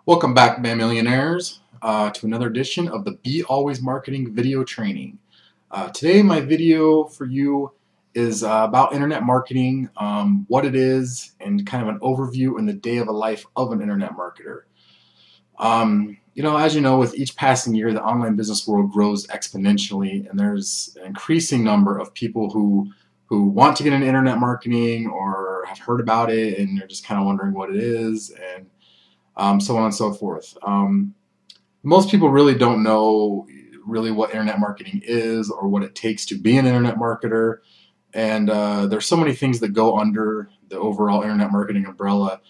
Welcome back, Millionaires, to another edition of the Be Always Marketing video training. Today, my video for you is about internet marketing, what it is, and kind of an overview in the day of a life of an internet marketer. As you know, with each passing year, the online business world grows exponentially, and there's an increasing number of people who want to get into internet marketing or have heard about it, and they're just kind of wondering what it is, and so on and so forth. Most people really don't know really what internet marketing is or what it takes to be an internet marketer, and there's so many things that go under the overall internet marketing umbrella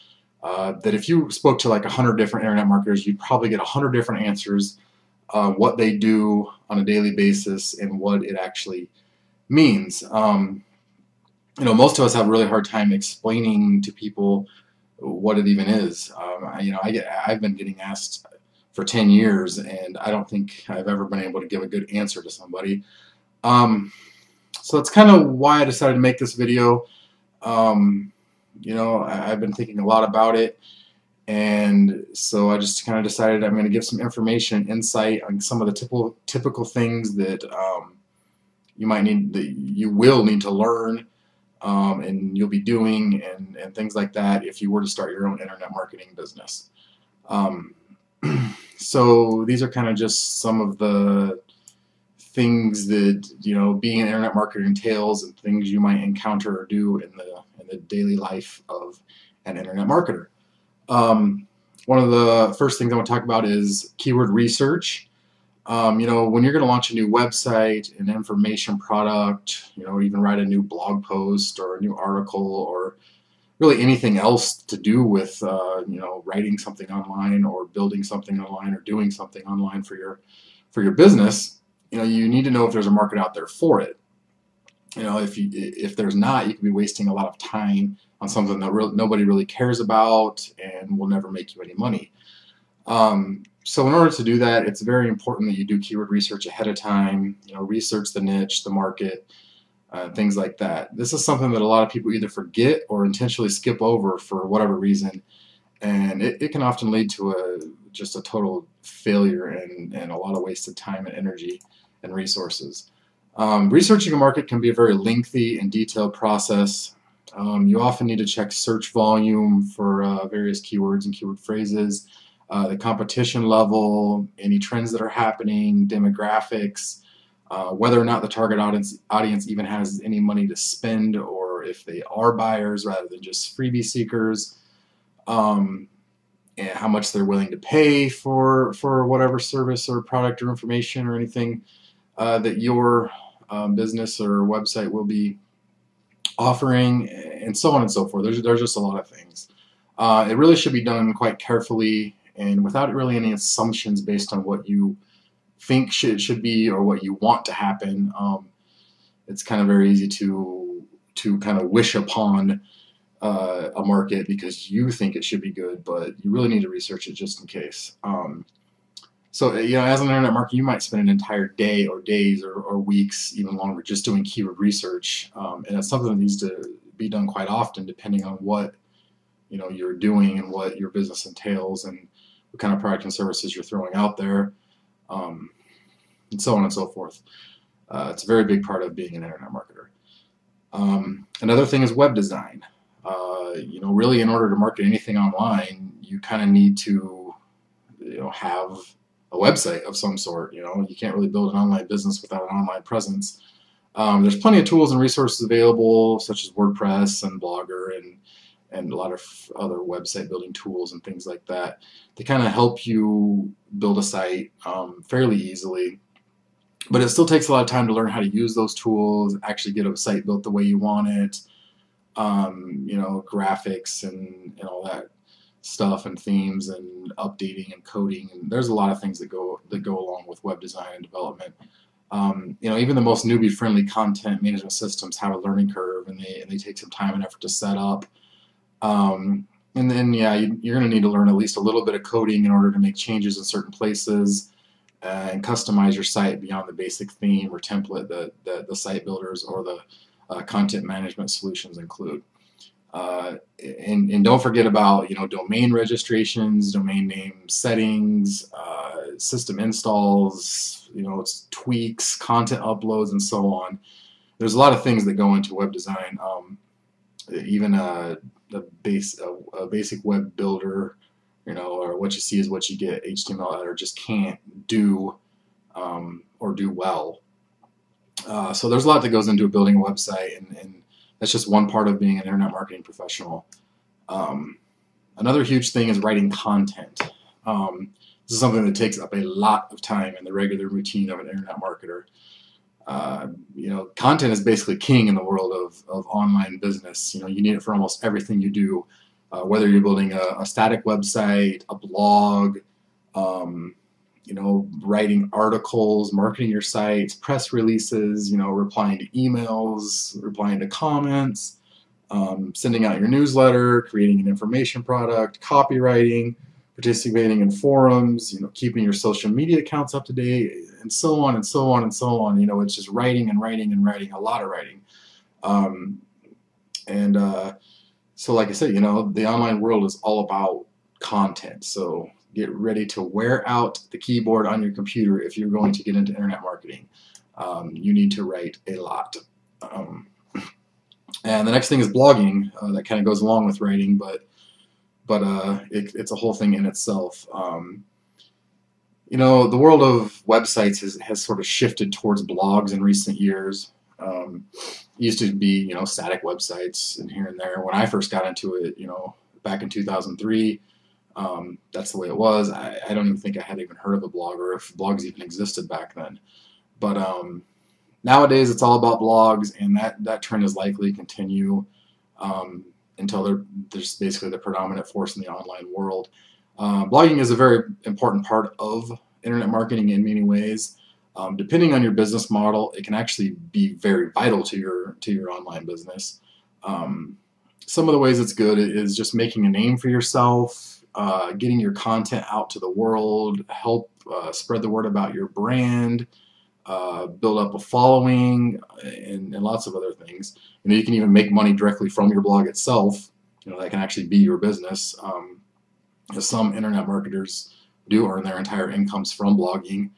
that if you spoke to like 100 different internet marketers, you'd probably get 100 different answers what they do on a daily basis and what it actually means. Most of us have a really hard time explaining to people what it even is. I've been getting asked for 10 years, and I don't think I've ever been able to give a good answer to somebody. So that's kind of why I decided to make this video. I've been thinking a lot about it, and so I just kind of decided I'm going to give some information, insight on some of the typical things that you will need to learn. And you'll be doing and things like that if you were to start your own internet marketing business. So these are kind of just some of the things that being an internet marketer entails and things you might encounter or do in the daily life of an internet marketer. One of the first things I want to talk about is keyword research. When you're going to launch a new website, an information product, even write a new blog post or a new article or really anything else to do with, writing something online or building something online or doing something online for your business, you need to know if there's a market out there for it. If there's not, you could be wasting a lot of time on something that nobody really cares about and will never make you any money. So in order to do that, it's very important that you do keyword research ahead of time, research the niche, the market, things like that. This is something that a lot of people either forget or intentionally skip over for whatever reason, and it can often lead to just a total failure and a lot of wasted time and energy and resources. Researching a market can be a very lengthy and detailed process. You often need to check search volume for various keywords and keyword phrases, the competition level, any trends that are happening, demographics, whether or not the target audience even has any money to spend or if they are buyers rather than just freebie seekers, and how much they're willing to pay for whatever service or product or information or anything that your business or website will be offering, and so on and so forth. There's just a lot of things. It really should be done quite carefully and without really any assumptions based on what you think should be or what you want to happen. It's kind of very easy to kind of wish upon a market because you think it should be good, but you really need to research it just in case. So as an internet marketer, you might spend an entire day or days or weeks, even longer, just doing keyword research, and it's something that needs to be done quite often depending on what you're doing and what your business entails and what kind of product and services you're throwing out there, and so on and so forth. It's a very big part of being an internet marketer. Another thing is web design. Really in order to market anything online, you kind of need to have a website of some sort. You can't really build an online business without an online presence. There's plenty of tools and resources available, such as WordPress and Blogger and a lot of other website building tools and things like that. They kind of help you build a site fairly easily, but it still takes a lot of time to learn how to use those tools, actually get a site built the way you want it, graphics and all that stuff and themes and updating and coding, and there's a lot of things that go along with web design and development. Even the most newbie friendly content management systems have a learning curve, and they take some time and effort to set up. And then you're going to need to learn at least a little bit of coding in order to make changes in certain places and customize your site beyond the basic theme or template that the site builders or the content management solutions include. And don't forget about, domain registrations, domain name settings, system installs, it's tweaks, content uploads, and so on. There's a lot of things that go into web design. Even a basic web builder, or what you see is what you get, HTML editor just can't do or do well. So there's a lot that goes into building a website, and that's just one part of being an internet marketing professional. Another huge thing is writing content. This is something that takes up a lot of time in the regular routine of an internet marketer. Content is basically king in the world of online business. You need it for almost everything you do, whether you're building a static website, a blog, writing articles, marketing your sites, press releases, replying to emails, replying to comments, sending out your newsletter, creating an information product, copywriting, participating in forums, keeping your social media accounts up to date, and so on and so on and so on. It's just writing and writing and writing, a lot of writing. So like I said, the online world is all about content. So get ready to wear out the keyboard on your computer if you're going to get into internet marketing. You need to write a lot. And the next thing is blogging. That kind of goes along with writing, but it's a whole thing in itself. The world of websites has sort of shifted towards blogs in recent years. It used to be, static websites and here and there. When I first got into it, back in 2003, that's the way it was. I don't even think I had even heard of a blog, or if blogs even existed back then. But nowadays, it's all about blogs, and that trend is likely to continue until there's basically the predominant force in the online world. Blogging is a very important part of internet marketing in many ways. Depending on your business model, it can actually be very vital to your online business. Some of the ways it's good is just making a name for yourself, getting your content out to the world, help spread the word about your brand, build up a following, and lots of other things. You can even make money directly from your blog itself. That can actually be your business. Some internet marketers do earn their entire incomes from blogging.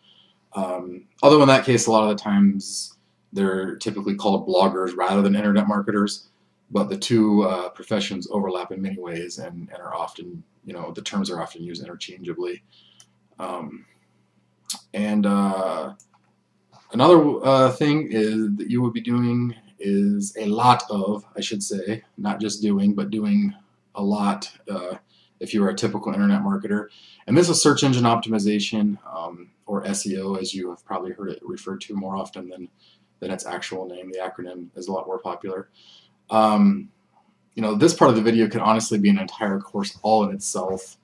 Although in that case, a lot of the times they're typically called bloggers rather than internet marketers. But the two professions overlap in many ways and are often, the terms are often used interchangeably. Another thing is that you would be doing is a lot of, I should say, not just doing, but doing a lot if you are a typical internet marketer. And this is search engine optimization, or SEO, as you have probably heard it referred to more often than its actual name. The acronym is a lot more popular. This part of the video could honestly be an entire course all in itself.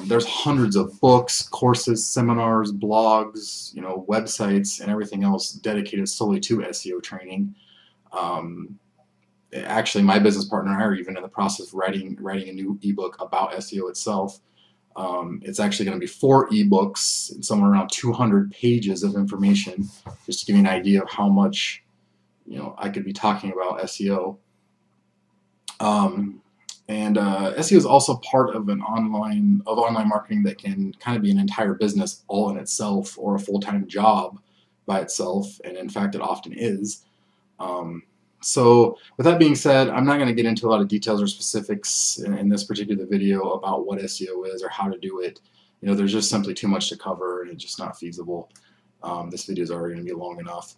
There's hundreds of books, courses, seminars, blogs, websites, and everything else dedicated solely to SEO training. Actually, my business partner and I are even in the process of writing a new ebook about SEO itself. It's actually going to be 4 ebooks and somewhere around 200 pages of information, just to give you an idea of how much I could be talking about SEO. SEO is also part of online marketing that can kind of be an entire business all in itself, or a full-time job by itself, and in fact it often is. So with that being said, I'm not going to get into a lot of details or specifics in this particular video about what SEO is or how to do it. There's just simply too much to cover, and it's just not feasible. This video is already going to be long enough.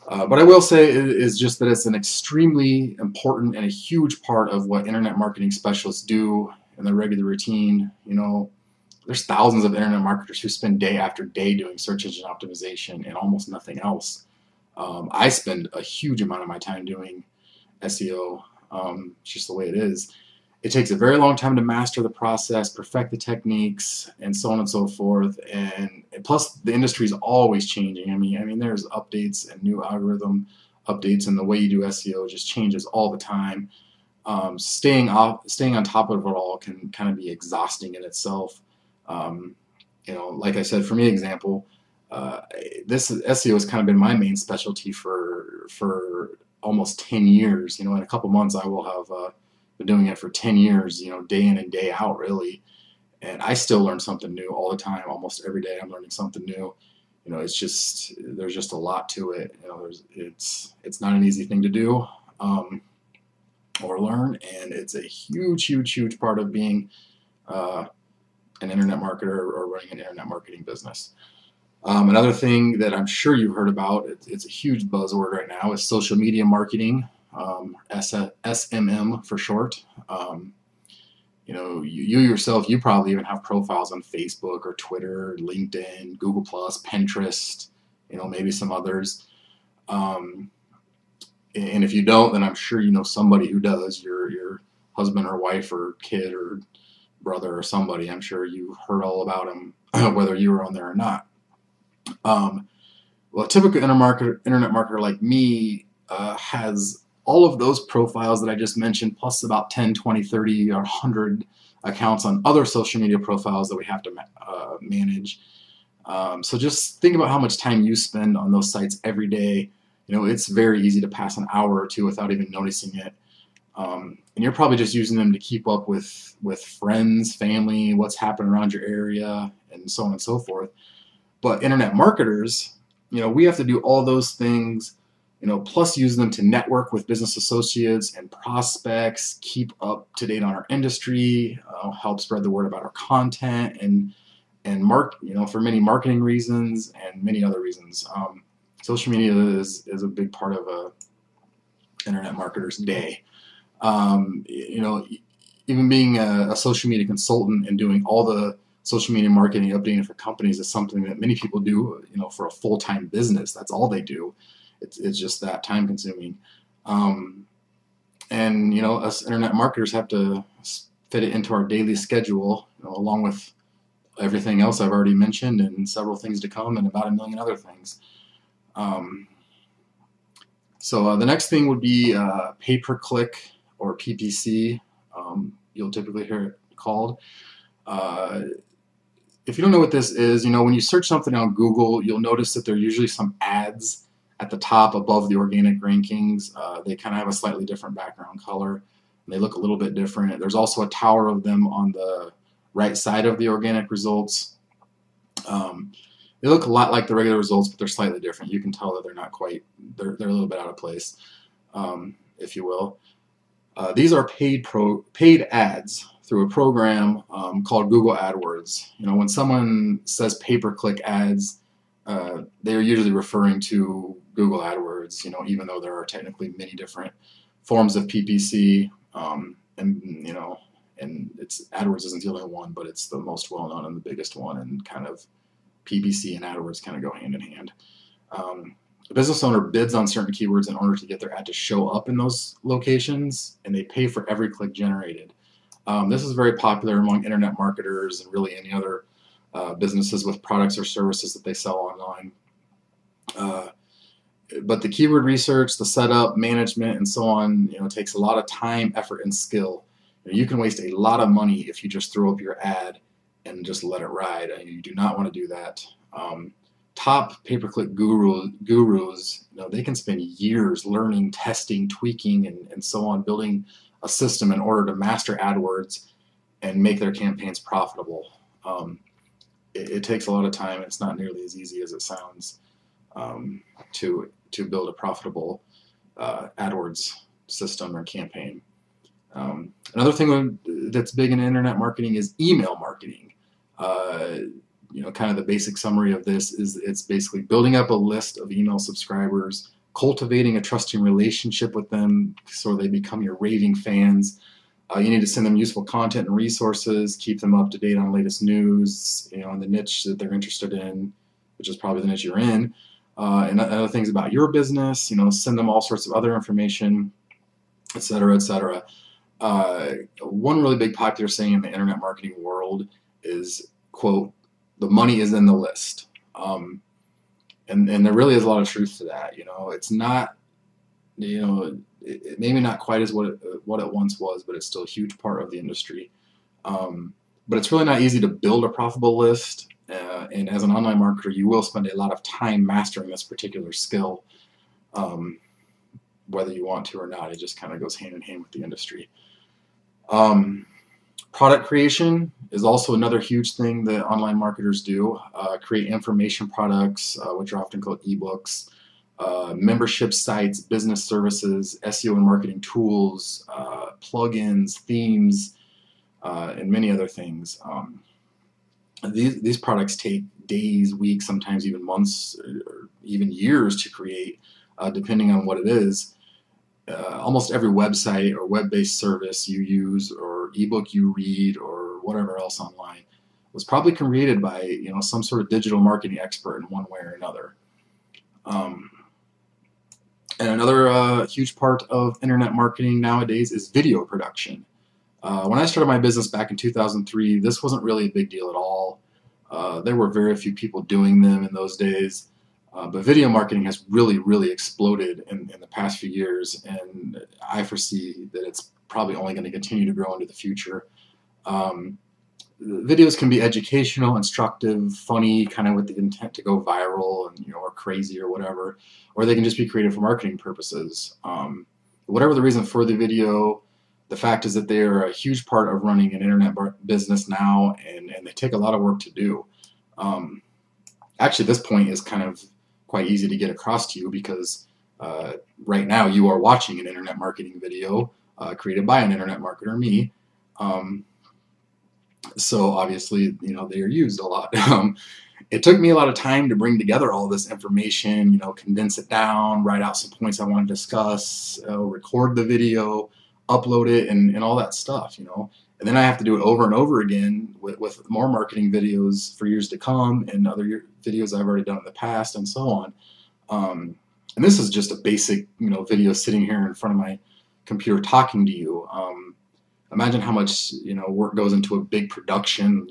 But I will say is just that it's an extremely important and a huge part of what internet marketing specialists do in their regular routine. There's thousands of internet marketers who spend day after day doing search engine optimization and almost nothing else. I spend a huge amount of my time doing SEO. It's just the way it is. It takes a very long time to master the process, perfect the techniques, and so on and so forth. And plus, the industry is always changing. I mean, there's updates and new algorithm updates, and the way you do SEO just changes all the time. Staying on top of it all can kind of be exhausting in itself. Like I said, for me, example, this SEO has kind of been my main specialty for almost 10 years. In a couple months I will have been doing it for 10 years, day in and day out, really. And I still learn something new all the time. Almost every day I'm learning something new. There's just a lot to it. It's not an easy thing to do or learn, and it's a huge, huge, huge part of being an internet marketer or running an internet marketing business. Another thing that I'm sure you've heard about, it's a huge buzzword right now, is social media marketing, SMM for short. You yourself, you probably even have profiles on Facebook or Twitter, LinkedIn, Google+, Pinterest, maybe some others. And if you don't, then I'm sure you know somebody who does, your husband or wife or kid or brother or somebody. I'm sure you heard all about them, whether you were on there or not. Well, a typical internet marketer like me has all of those profiles that I just mentioned, plus about 10, 20, 30, or 100 accounts on other social media profiles that we have to manage. So just think about how much time you spend on those sites every day. It's very easy to pass an hour or two without even noticing it. And you're probably just using them to keep up with friends, family, what's happening around your area, and so on and so forth. But internet marketers, we have to do all those things, plus use them to network with business associates and prospects, keep up to date on our industry, help spread the word about our content, and for many marketing reasons and many other reasons. Social media is a big part of a internet marketer's day. Even being a social media consultant and doing all the social media marketing, updating for companies is something that many people do, for a full-time business. That's all they do. It's just that time consuming. And us internet marketers have to fit it into our daily schedule, along with everything else I've already mentioned and several things to come and about a million other things. So the next thing would be pay-per-click or PPC. You'll typically hear it called. If you don't know what this is, when you search something on Google, you'll notice that there are usually some ads at the top above the organic rankings. They kind of have a slightly different background color, and they look a little bit different. There's also a tower of them on the right side of the organic results. They look a lot like the regular results, but they're slightly different. You can tell that they're not quite, they're a little bit out of place, if you will. These are paid ads through a program called Google AdWords. When someone says pay-per-click ads, they're usually referring to Google AdWords, even though there are technically many different forms of PPC, and AdWords isn't the only one, but it's the most well-known and the biggest one, and kind of PPC and AdWords kind of go hand in hand. A business owner bids on certain keywords in order to get their ad to show up in those locations, and they pay for every click generated. This is very popular among internet marketers and really any other businesses with products or services that they sell online. But the keyword research, the setup, management, and so on, takes a lot of time, effort, and skill. You can waste a lot of money if you just throw up your ad and just let it ride. You do not want to do that. Top pay-per-click gurus, they can spend years learning, testing, tweaking, and so on, building a system in order to master AdWords and make their campaigns profitable. It takes a lot of time. It's not nearly as easy as it sounds to build a profitable AdWords system or campaign. Another thing that's big in internet marketing is email marketing. Kind of the basic summary of this is it's basically building up a list of email subscribers, cultivating a trusting relationship with them so they become your raving fans. You need to send them useful content and resources, keep them up to date on latest news, on the niche that they're interested in, which is probably the niche you're in, and other things about your business. Send them all sorts of other information, etc., etc. One really big popular saying in the internet marketing world is, quote, "The money is in the list." And there really is a lot of truth to that. It's not, maybe not quite as what it once was, but it's still a huge part of the industry. But it's really not easy to build a profitable list. And as an online marketer, you will spend a lot of time mastering this particular skill. whether you want to or not. It just kind of goes hand in hand with the industry. Product creation is also another huge thing that online marketers do. Create information products, which are often called ebooks, membership sites, business services, SEO and marketing tools, plugins, themes, and many other things. These products take days, weeks, sometimes even months, or even years to create, depending on what it is. Almost every website or web-based service you use or ebook you read or whatever else online was probably created by some sort of digital marketing expert in one way or another. And another huge part of internet marketing nowadays is video production. When I started my business back in 2003, this wasn't really a big deal at all. There were very few people doing them in those days. But video marketing has really exploded in the past few years, and I foresee that it's probably only going to continue to grow into the future. Videos can be educational, instructive, funny, kind of with the intent to go viral and or crazy or whatever, or they can just be created for marketing purposes. Whatever the reason for the video, the fact is that they are a huge part of running an internet business now, and they take a lot of work to do. Actually, this point is kind of quite easy to get across to you because right now you are watching an internet marketing video created by an internet marketer, me. So obviously, they are used a lot. It took me a lot of time to bring together all this information, condense it down, write out some points I want to discuss, record the video, upload it, and all that stuff, And then I have to do it over and over again with more marketing videos for years to come and other videos I've already done in the past and so on. And this is just a basic, video sitting here in front of my computer talking to you. Imagine how much, work goes into a big production,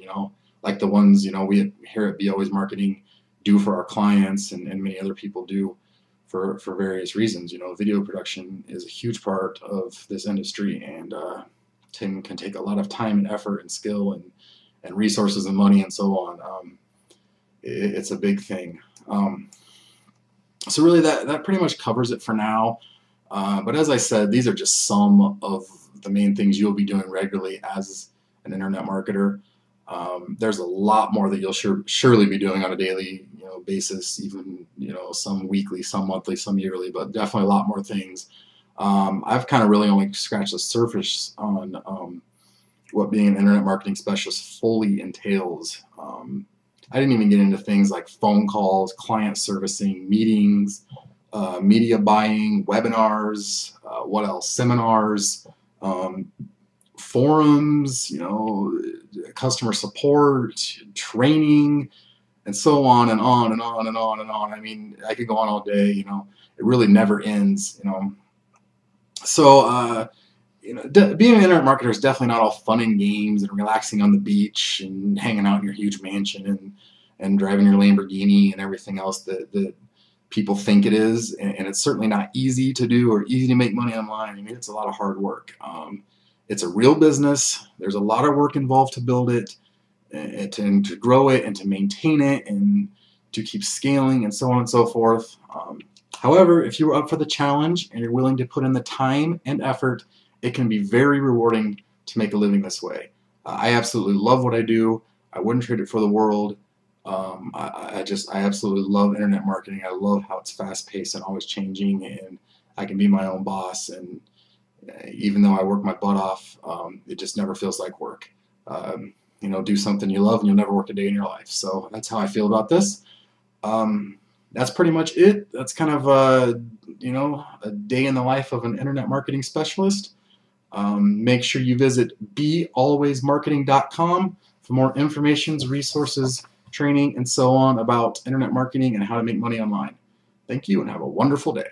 like the ones, we here at Be Always Marketing do for our clients and many other people do for various reasons. Video production is a huge part of this industry, and can take a lot of time and effort and skill and resources and money and so on. It's a big thing. So really that pretty much covers it for now. But as I said, these are just some of the main things you'll be doing regularly as an internet marketer. There's a lot more that you'll surely be doing on a daily basis, even some weekly, some monthly, some yearly, but definitely a lot more things. I've kind of really only scratched the surface on what being an internet marketing specialist fully entails. I didn't even get into things like phone calls, client servicing, meetings, media buying, webinars, what else? Seminars, forums, customer support, training, and so on and on and on and on and on. I mean, I could go on all day. It really never ends. So, being an internet marketer is definitely not all fun and games and relaxing on the beach and hanging out in your huge mansion and driving your Lamborghini and everything else that people think it is. And it's certainly not easy to do or easy to make money online. I mean, it's a lot of hard work. It's a real business. There's a lot of work involved to build it and to grow it and to maintain it and to keep scaling and so on and so forth. However, if you're up for the challenge and you're willing to put in the time and effort, it can be very rewarding to make a living this way. I absolutely love what I do. I wouldn't trade it for the world. I absolutely love internet marketing. I love how it's fast-paced and always changing, and I can be my own boss. And even though I work my butt off, it just never feels like work. Do something you love and you'll never work a day in your life. So that's how I feel about this. That's pretty much it. That's kind of a day in the life of an internet marketing specialist. Make sure you visit bealwaysmarketing.com for more information, resources, training, and so on about internet marketing and how to make money online. Thank you and have a wonderful day.